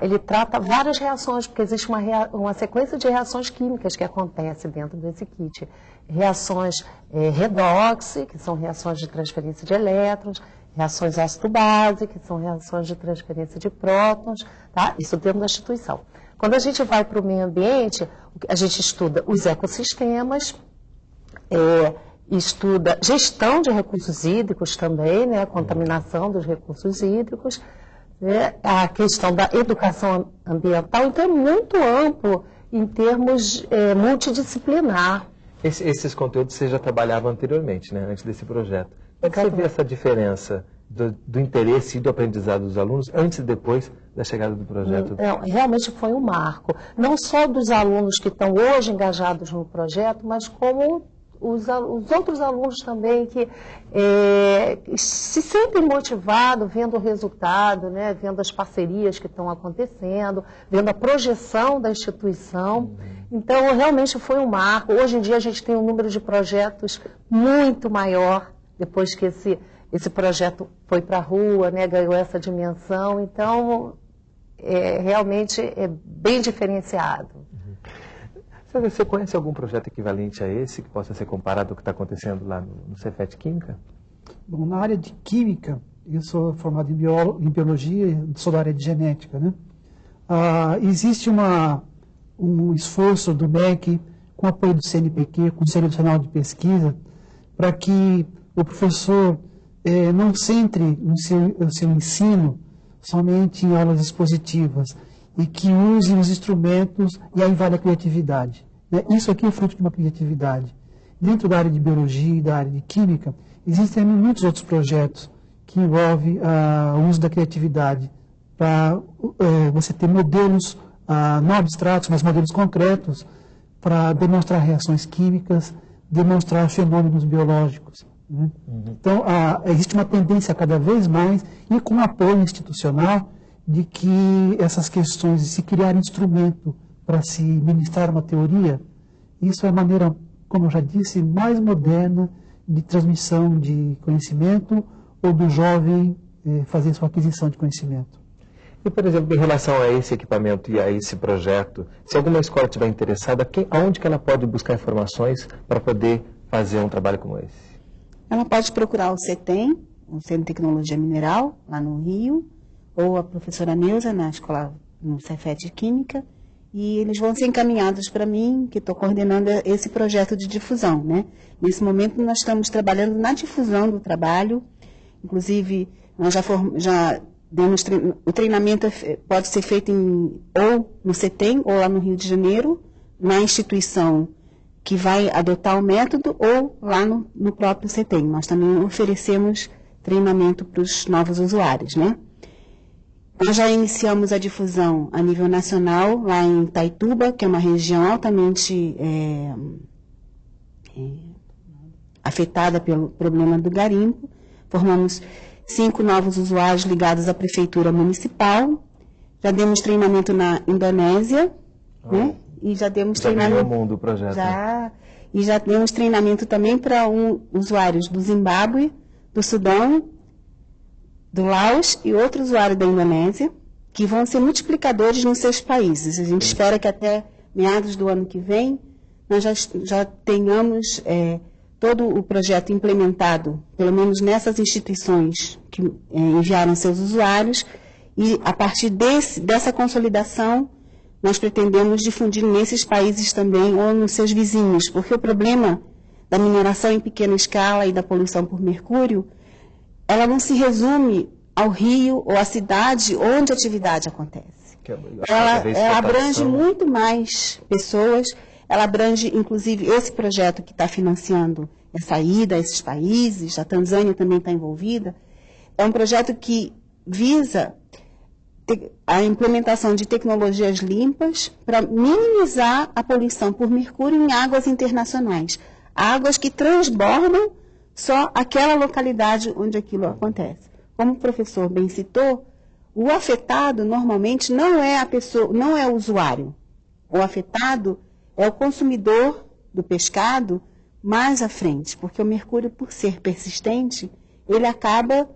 ele trata várias reações, porque existe uma sequência de reações químicas que acontece dentro desse kit. Reações redox, que são reações de transferência de elétrons, reações ácido-base, que são reações de transferência de prótons, tá? Isso dentro da instituição. Quando a gente vai para o meio ambiente, a gente estuda os ecossistemas, estuda gestão de recursos hídricos também, né, a contaminação dos recursos hídricos, a questão da educação ambiental, então é muito amplo em termos multidisciplinar. Esses conteúdos você já trabalhava anteriormente, né, antes desse projeto. Como é que você vê essa diferença do interesse e do aprendizado dos alunos antes e depois da chegada do projeto? Realmente foi um marco, não só dos alunos que estão hoje engajados no projeto, mas como os outros alunos também que se sentem motivados vendo o resultado, né, vendo as parcerias que estão acontecendo, vendo a projeção da instituição. Então, realmente foi um marco. Hoje em dia a gente tem um número de projetos muito maior, depois que esse projeto foi para a rua, né, ganhou essa dimensão. Então, realmente é bem diferenciado. Você conhece algum projeto equivalente a esse, que possa ser comparado ao que está acontecendo lá no Cefet Química? Bom, na área de química, eu sou formado em biologia, sou da área de genética, né? Existe um esforço do MEC, com apoio do CNPq, Conselho Nacional de Pesquisa, para que o professor não centre o seu ensino somente em aulas expositivas, e que use os instrumentos, e aí vale a criatividade. Isso aqui é fruto de uma criatividade. Dentro da área de biologia e da área de química, existem muitos outros projetos que envolvem o uso da criatividade para você ter modelos não abstratos, mas modelos concretos para demonstrar reações químicas, demonstrar fenômenos biológicos. Né? Então, existe uma tendência cada vez mais, e com apoio institucional, de que essas questões, de se criar instrumento para se ministrar uma teoria, isso é a maneira, como eu já disse, mais moderna de transmissão de conhecimento, ou do jovem fazer sua aquisição de conhecimento. E, por exemplo, em relação a esse equipamento e a esse projeto, se alguma escola estiver interessada, aonde que ela pode buscar informações para poder fazer um trabalho como esse? Ela pode procurar o CETEM, o Centro de Tecnologia Mineral, lá no Rio, ou a professora Neuza, na escola, no Cefet Química, e eles vão ser encaminhados para mim, que estou coordenando esse projeto de difusão, né? Nesse momento, nós estamos trabalhando na difusão do trabalho, inclusive, nós já demos o treinamento pode ser feito ou no CETEM, ou lá no Rio de Janeiro, na instituição que vai adotar o método, ou lá no próprio CETEM. Nós também oferecemos treinamento para os novos usuários, né? Nós já iniciamos a difusão a nível nacional, lá em Itaituba, que é uma região altamente afetada pelo problema do garimpo. Formamos 5 novos usuários ligados à prefeitura municipal. Já demos treinamento na Indonésia, né? E já demos treinamento. Já ganhou o mundo o projeto. Já, e já demos treinamento também para usuários do Zimbábue, do Sudão, do Laos e outro usuário da Indonésia, que vão ser multiplicadores nos seus países. A gente espera que até meados do ano que vem nós já tenhamos todo o projeto implementado, pelo menos nessas instituições que enviaram seus usuários, e a partir dessa consolidação nós pretendemos difundir nesses países também ou nos seus vizinhos, porque o problema da mineração em pequena escala e da poluição por mercúrio, ela não se resume ao rio ou à cidade onde a atividade acontece. Ela abrange muito mais pessoas, ela abrange, inclusive, esse projeto que está financiando essa ida a esses países, a Tanzânia também está envolvida, é um projeto que visa a implementação de tecnologias limpas para minimizar a poluição por mercúrio em águas internacionais. águas que transbordam só aquela localidade onde aquilo acontece. Como o professor bem citou, o afetado normalmente não é a pessoa, não é o usuário. O afetado é o consumidor do pescado mais à frente, porque o mercúrio, por ser persistente, ele acaba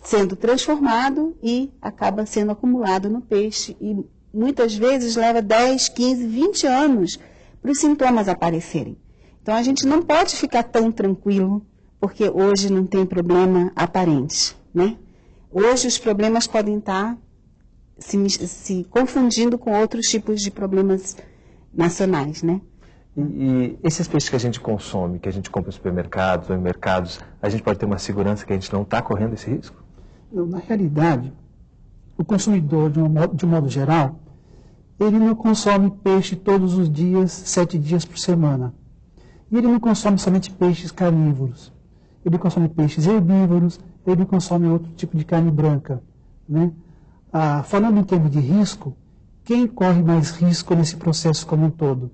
sendo transformado e acaba sendo acumulado no peixe e muitas vezes leva 10, 15, 20 anos para os sintomas aparecerem. Então a gente não pode ficar tão tranquilo, porque hoje não tem problema aparente, né? Hoje os problemas podem estar se confundindo com outros tipos de problemas nacionais, né? E esses peixes que a gente consome, que a gente compra em supermercados ou em mercados, a gente pode ter uma segurança que a gente não está correndo esse risco? Não, na realidade, o consumidor, de um modo geral, ele não consome peixe todos os dias, 7 dias por semana. E ele não consome somente peixes carnívoros. Ele consome peixes herbívoros, ele consome outro tipo de carne branca, né? Falando em termos de risco, quem corre mais risco nesse processo como um todo?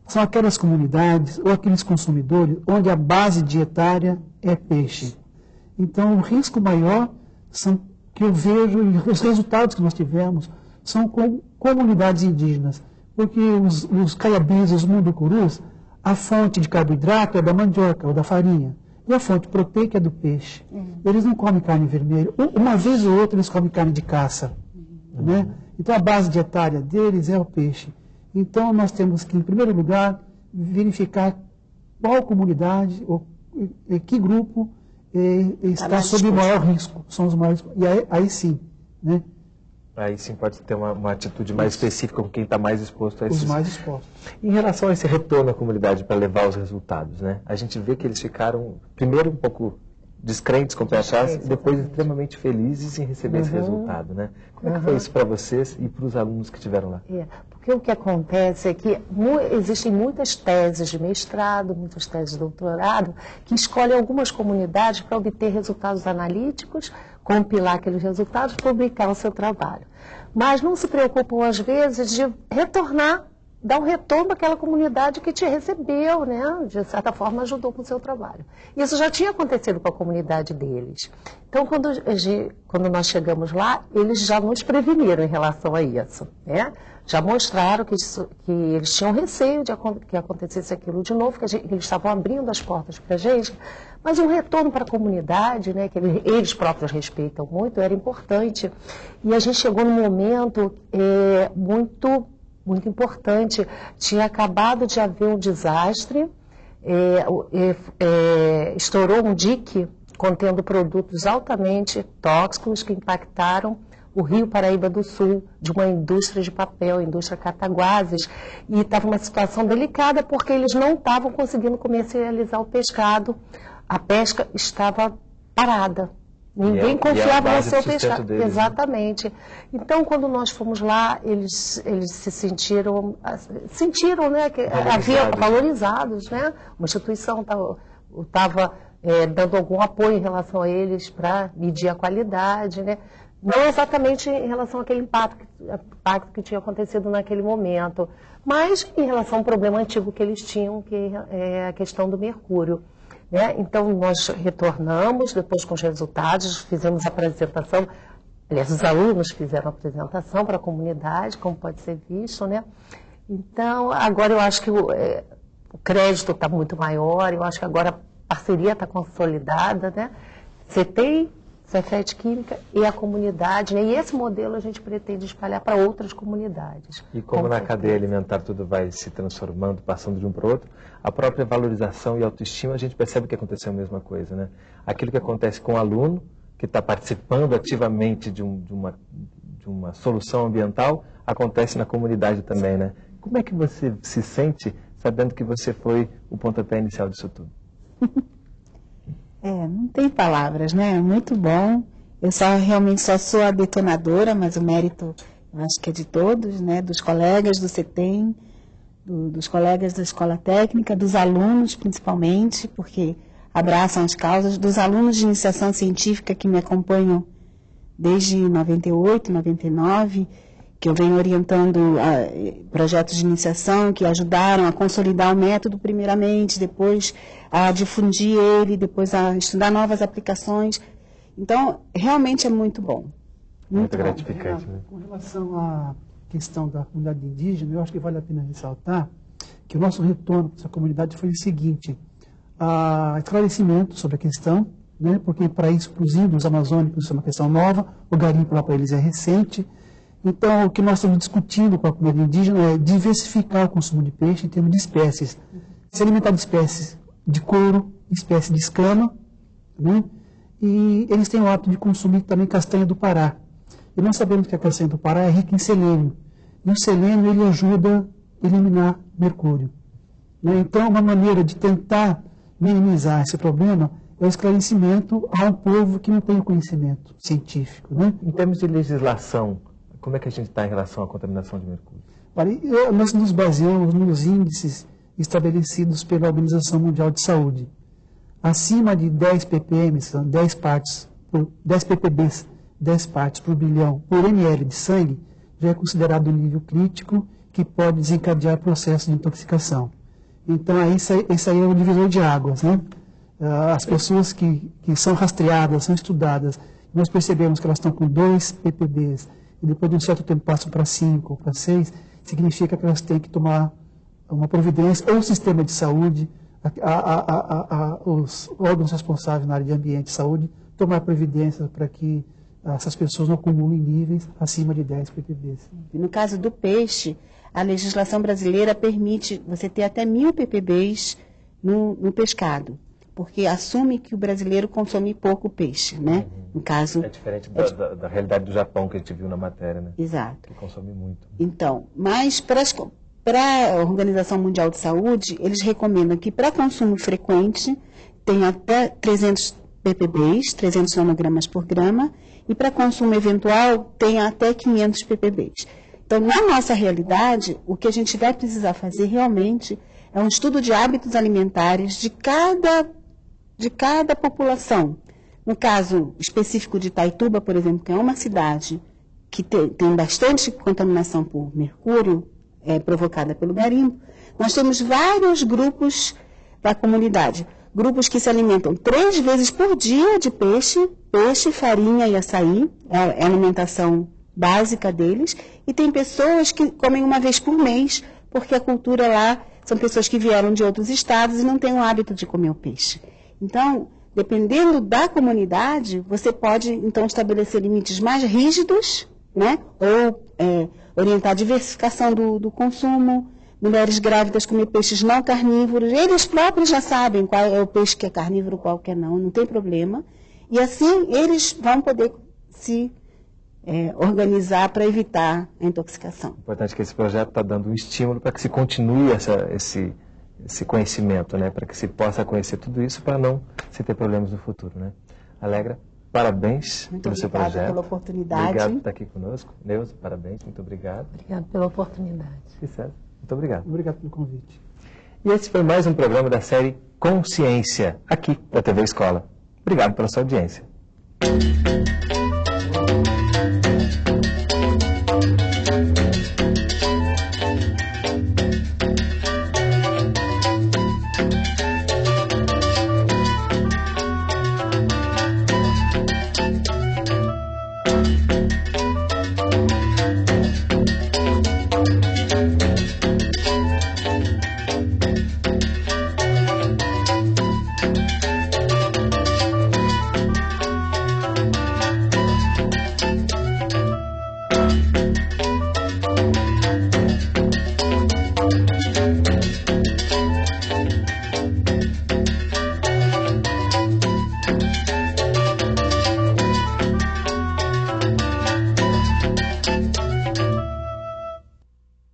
São aquelas comunidades ou aqueles consumidores onde a base dietária é peixe. Então, o risco maior são, que eu vejo, e os resultados que nós tivemos, são com comunidades indígenas. Porque os caiabis, os munducurus, a fonte de carboidrato é da mandioca ou da farinha. E a fonte proteica é do peixe. Eles não comem carne vermelha. Uma vez ou outra eles comem carne de caça. Né? Então, a base dietária deles é o peixe. Então, nós temos que, em primeiro lugar, verificar qual comunidade ou que grupo está sob o maior risco. São os maiores. E aí sim, né? Aí sim pode ter uma atitude mais específica com quem está mais exposto a esses... Os mais expostos. Em relação a esse retorno à comunidade para levar os resultados, né? A gente vê que eles ficaram, primeiro, um pouco descrentes com o pé atrás, e depois extremamente felizes em receber esse resultado, né? Como é que foi isso para vocês e para os alunos que estiveram lá? Porque o que acontece é que existem muitas teses de mestrado, muitas teses de doutorado, que escolhem algumas comunidades para obter resultados analíticos, compilar aqueles resultados, publicar o seu trabalho. Mas não se preocupam, às vezes, de retornar, dar um retorno àquela comunidade que te recebeu, né? De certa forma, ajudou com o seu trabalho. Isso já tinha acontecido com a comunidade deles. Então, quando nós chegamos lá, eles já nos preveniram em relação a isso, né? Já mostraram que eles tinham receio de que acontecesse aquilo de novo, que eles estavam abrindo as portas para a gente, mas um retorno para a comunidade, né, que eles próprios respeitam muito, era importante. E a gente chegou num momento muito importante. Tinha acabado de haver um desastre, estourou um dique contendo produtos altamente tóxicos que impactaram o Rio Paraíba do Sul, de uma indústria de papel, indústria Cataguases, e estava uma situação delicada porque eles não estavam conseguindo comercializar o pescado, a pesca estava parada. Ninguém confiava no seu pescado. Deles, exatamente. Né? Então, quando nós fomos lá, eles se sentiram, né, que havia valorizados, né? Uma instituição estava dando algum apoio em relação a eles para medir a qualidade, né? Não exatamente em relação àquele impacto que tinha acontecido naquele momento, mas em relação ao problema antigo que eles tinham, que é a questão do mercúrio. Né? Então, nós retornamos, depois com os resultados, fizemos a apresentação, aliás, os alunos fizeram a apresentação para a comunidade, como pode ser visto, né? Então, agora eu acho que o crédito está muito maior, eu acho que agora a parceria está consolidada, né? CETEI, Cefet Química e a comunidade, né? E esse modelo a gente pretende espalhar para outras comunidades. E como na cadeia alimentar tudo vai se transformando, passando de um para o outro, a própria valorização e autoestima, a gente percebe que aconteceu a mesma coisa, né? Aquilo que acontece com o aluno, que está participando ativamente de uma solução ambiental, acontece na comunidade também, né? Como é que você se sente sabendo que você foi o pontapé inicial disso tudo? Não tem palavras, né? Muito bom. Eu realmente só sou a detonadora, mas o mérito, eu acho que é de todos, né? Dos colegas do CETEM, dos colegas da escola técnica, dos alunos principalmente, porque abraçam as causas, dos alunos de iniciação científica que me acompanham desde 98, 99, que eu venho orientando projetos de iniciação que ajudaram a consolidar o método primeiramente, depois a difundir ele, depois a estudar novas aplicações. Então, realmente é muito bom. Muito gratificante. Né? Com relação à questão da comunidade indígena, eu acho que vale a pena ressaltar que o nosso retorno para essa comunidade foi o seguinte: esclarecimento sobre a questão, né, porque para isso, para os índios amazônicos, isso é uma questão nova, o garimpo lá para eles é recente. Então, o que nós estamos discutindo com a comunidade indígena é diversificar o consumo de peixe em termos de espécies. Se alimentar de espécies de couro, espécies de escama, né, e eles têm o hábito de consumir também castanha do Pará. E nós sabemos que a castanha do Pará é rica em selênio. E o selênio ele ajuda a eliminar mercúrio. Né? Então, uma maneira de tentar minimizar esse problema é o esclarecimento a um povo que não tem o conhecimento científico. Né? Em termos de legislação, como é que a gente está em relação à contaminação de mercúrio? Nós nos baseamos nos índices estabelecidos pela Organização Mundial de Saúde. Acima de 10 ppm, 10 ppbs, 10 partes por bilhão por ml de sangue, já é considerado um nível crítico que pode desencadear processo de intoxicação. Então, esse aí é o divisor de águas. Né? As pessoas que são rastreadas, são estudadas, nós percebemos que elas estão com 2 ppbs, e depois de um certo tempo passam para 5 ou para 6, significa que elas têm que tomar uma providência, ou o sistema de saúde, os órgãos responsáveis na área de ambiente e saúde, tomar providências para que essas pessoas não acumulem níveis acima de 10 ppbs. No caso do peixe, a legislação brasileira permite você ter até 1000 ppbs no pescado, porque assume que o brasileiro consome pouco peixe, né? No caso, é diferente da realidade do Japão que a gente viu na matéria, né? Exato. Que consome muito. Então, mas para a Organização Mundial de Saúde, eles recomendam que para consumo frequente tenha até 300 ppbs, 300 nanogramas por grama, e para consumo eventual tenha até 500 ppbs. Então, na nossa realidade, o que a gente vai precisar fazer realmente é um estudo de hábitos alimentares de cada população. No caso específico de Itaituba, por exemplo, que é uma cidade que tem bastante contaminação por mercúrio, provocada pelo garimpo, nós temos vários grupos da comunidade. Grupos que se alimentam 3 vezes por dia de peixe, farinha e açaí, é a alimentação básica deles, e tem pessoas que comem uma vez por mês, porque a cultura lá são pessoas que vieram de outros estados e não têm o hábito de comer o peixe. Então, dependendo da comunidade, você pode, então, estabelecer limites mais rígidos, né? Ou orientar a diversificação do consumo, mulheres grávidas comer peixes não carnívoros. Eles próprios já sabem qual é o peixe que é carnívoro, qual que é não tem problema. E assim, eles vão poder se organizar para evitar a intoxicação. Importante que esse projeto está dando um estímulo para que se continue esse conhecimento, né? Para que se possa conhecer tudo isso para não se ter problemas no futuro, né? Alegra, parabéns pelo seu projeto. Obrigada pela oportunidade. Obrigado por estar aqui conosco. Neuza, parabéns, muito obrigado. Obrigado pela oportunidade. César, muito obrigado. Obrigado pelo convite. E esse foi mais um programa da série Consciência, aqui da TV Escola. Obrigado pela sua audiência.